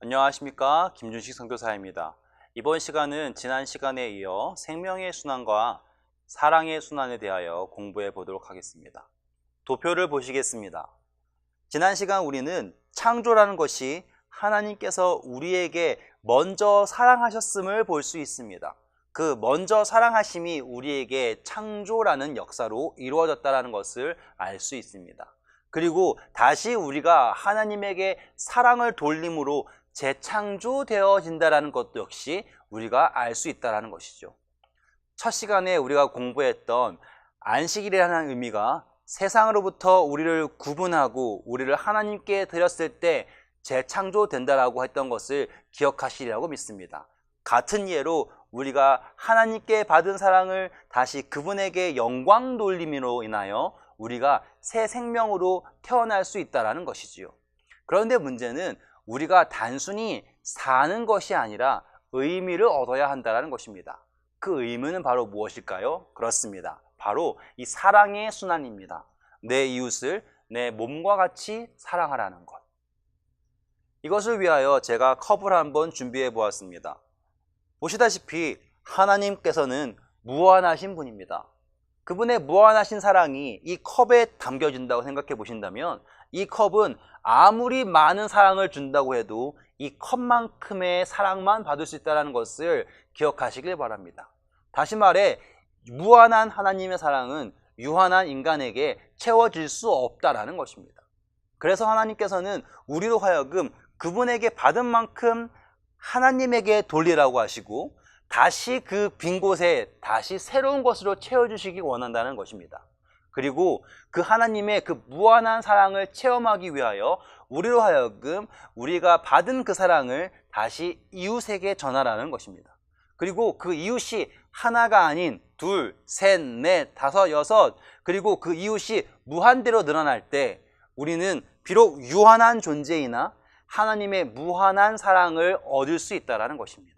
안녕하십니까, 김준식 선교사입니다. 이번 시간은 지난 시간에 이어 생명의 순환과 사랑의 순환에 대하여 공부해 보도록 하겠습니다. 도표를 보시겠습니다. 지난 시간 우리는 창조라는 것이 하나님께서 우리에게 먼저 사랑하셨음을 볼 수 있습니다. 그 먼저 사랑하심이 우리에게 창조라는 역사로 이루어졌다는 것을 알 수 있습니다. 그리고 다시 우리가 하나님에게 사랑을 돌림으로 재창조되어진다는 것도 역시 우리가 알 수 있다는 것이죠. 첫 시간에 우리가 공부했던 안식일이라는 의미가 세상으로부터 우리를 구분하고 우리를 하나님께 드렸을 때 재창조된다라고 했던 것을 기억하시리라고 믿습니다. 같은 예로 우리가 하나님께 받은 사랑을 다시 그분에게 영광 돌림으로 인하여 우리가 새 생명으로 태어날 수 있다는 것이지요. 그런데 문제는 우리가 단순히 사는 것이 아니라 의미를 얻어야 한다는 것입니다. 그 의미는 바로 무엇일까요? 그렇습니다. 바로 이 사랑의 순환입니다. 내 이웃을 내 몸과 같이 사랑하라는 것. 이것을 위하여 제가 컵을 한번 준비해 보았습니다. 보시다시피 하나님께서는 무한하신 분입니다. 그분의 무한하신 사랑이 이 컵에 담겨진다고 생각해 보신다면 이 컵은 아무리 많은 사랑을 준다고 해도 이 컵만큼의 사랑만 받을 수 있다는 것을 기억하시길 바랍니다. 다시 말해 무한한 하나님의 사랑은 유한한 인간에게 채워질 수 없다는 것입니다. 그래서 하나님께서는 우리로 하여금 그분에게 받은 만큼 하나님에게 돌리라고 하시고 다시 그 빈 곳에 다시 새로운 것으로 채워주시기 원한다는 것입니다. 그리고 그 하나님의 그 무한한 사랑을 체험하기 위하여 우리로 하여금 우리가 받은 그 사랑을 다시 이웃에게 전하라는 것입니다. 그리고 그 이웃이 하나가 아닌 둘, 셋, 넷, 다섯, 여섯, 그리고 그 이웃이 무한대로 늘어날 때 우리는 비록 유한한 존재이나 하나님의 무한한 사랑을 얻을 수 있다는 것입니다.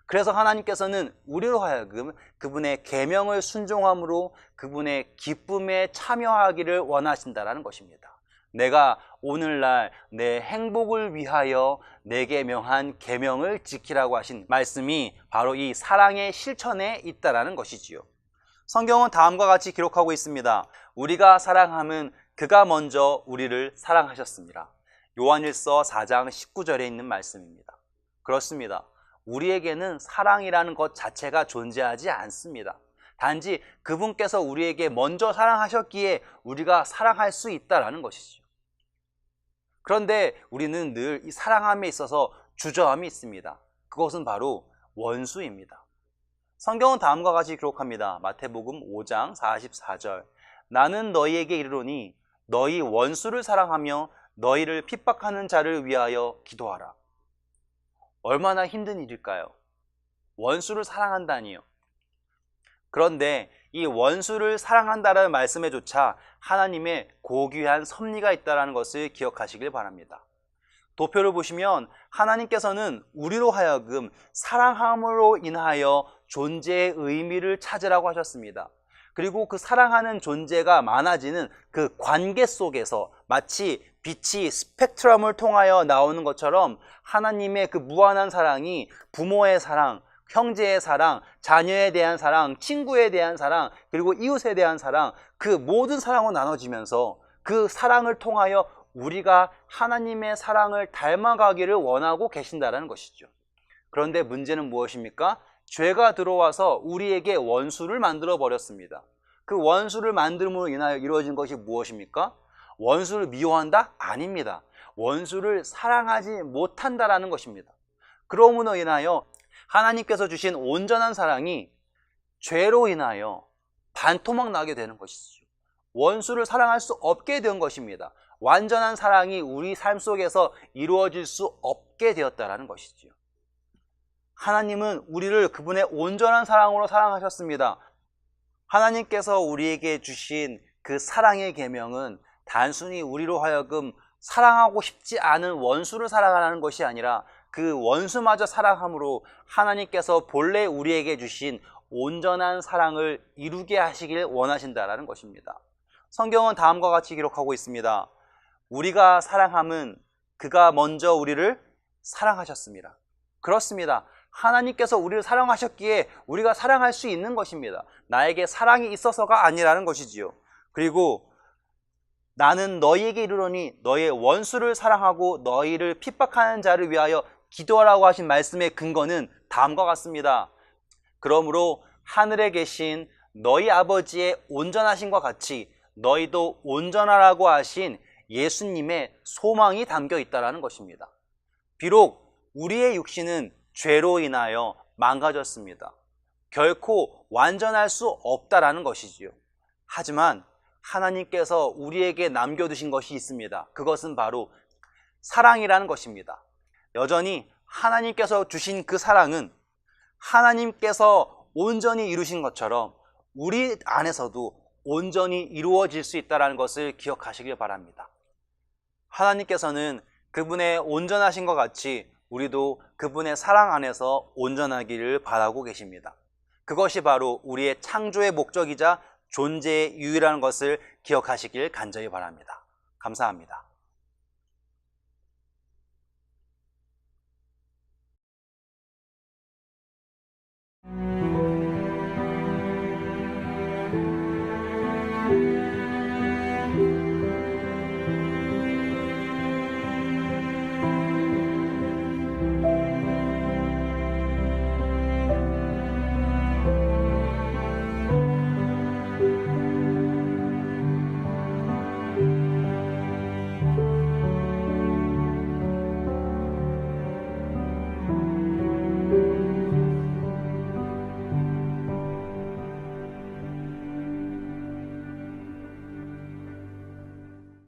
그래서 하나님께서는 우리로 하여금 그분의 계명을 순종함으로 그분의 기쁨에 참여하기를 원하신다는 것입니다. 내가 오늘날 내 행복을 위하여 내게 명한 계명을 지키라고 하신 말씀이 바로 이 사랑의 실천에 있다는 것이지요. 성경은 다음과 같이 기록하고 있습니다. 우리가 사랑함은 그가 먼저 우리를 사랑하셨습니다. 요한일서 4장 19절에 있는 말씀입니다. 그렇습니다. 우리에게는 사랑이라는 것 자체가 존재하지 않습니다. 단지 그분께서 우리에게 먼저 사랑하셨기에 우리가 사랑할 수 있다는 것이죠. 그런데 우리는 늘 이 사랑함에 있어서 주저함이 있습니다. 그것은 바로 원수입니다. 성경은 다음과 같이 기록합니다. 마태복음 5장 44절. 나는 너희에게 이르노니 너희 원수를 사랑하며 너희를 핍박하는 자를 위하여 기도하라. 얼마나 힘든 일일까요? 원수를 사랑한다니요. 그런데 이 원수를 사랑한다는 말씀에조차 하나님의 고귀한 섭리가 있다는 것을 기억하시길 바랍니다. 도표를 보시면 하나님께서는 우리로 하여금 사랑함으로 인하여 존재의 의미를 찾으라고 하셨습니다. 그리고 그 사랑하는 존재가 많아지는 그 관계 속에서 마치 빛이 스펙트럼을 통하여 나오는 것처럼 하나님의 그 무한한 사랑이 부모의 사랑, 형제의 사랑, 자녀에 대한 사랑, 친구에 대한 사랑, 그리고 이웃에 대한 사랑, 그 모든 사랑으로 나눠지면서 그 사랑을 통하여 우리가 하나님의 사랑을 닮아가기를 원하고 계신다는 것이죠. 그런데 문제는 무엇입니까? 죄가 들어와서 우리에게 원수를 만들어 버렸습니다. 그 원수를 만듦으로 인하여 이루어진 것이 무엇입니까? 원수를 미워한다? 아닙니다. 원수를 사랑하지 못한다라는 것입니다. 그러므로 인하여 하나님께서 주신 온전한 사랑이 죄로 인하여 반토막 나게 되는 것이죠. 원수를 사랑할 수 없게 된 것입니다. 완전한 사랑이 우리 삶 속에서 이루어질 수 없게 되었다는 것이지요. 하나님은 우리를 그분의 온전한 사랑으로 사랑하셨습니다. 하나님께서 우리에게 주신 그 사랑의 계명은 단순히 우리로 하여금 사랑하고 싶지 않은 원수를 사랑하는 것이 아니라 그 원수마저 사랑함으로 하나님께서 본래 우리에게 주신 온전한 사랑을 이루게 하시길 원하신다는 것입니다. 성경은 다음과 같이 기록하고 있습니다. 우리가 사랑함은 그가 먼저 우리를 사랑하셨습니다. 그렇습니다. 하나님께서 우리를 사랑하셨기에 우리가 사랑할 수 있는 것입니다. 나에게 사랑이 있어서가 아니라는 것이지요. 그리고 나는 너희에게 이르노니 너희의 원수를 사랑하고 너희를 핍박하는 자를 위하여 기도하라고 하신 말씀의 근거는 다음과 같습니다. 그러므로 하늘에 계신 너희 아버지의 온전하심과 같이 너희도 온전하라고 하신 예수님의 소망이 담겨 있다는 것입니다. 비록 우리의 육신은 죄로 인하여 망가졌습니다. 결코 완전할 수 없다라는 것이지요. 하지만 하나님께서 우리에게 남겨두신 것이 있습니다. 그것은 바로 사랑이라는 것입니다. 여전히 하나님께서 주신 그 사랑은 하나님께서 온전히 이루신 것처럼 우리 안에서도 온전히 이루어질 수 있다는 것을 기억하시길 바랍니다. 하나님께서는 그분의 온전하신 것 같이 우리도 그분의 사랑 안에서 온전하기를 바라고 계십니다. 그것이 바로 우리의 창조의 목적이자 존재의 이유라는 것을 기억하시길 간절히 바랍니다. 감사합니다.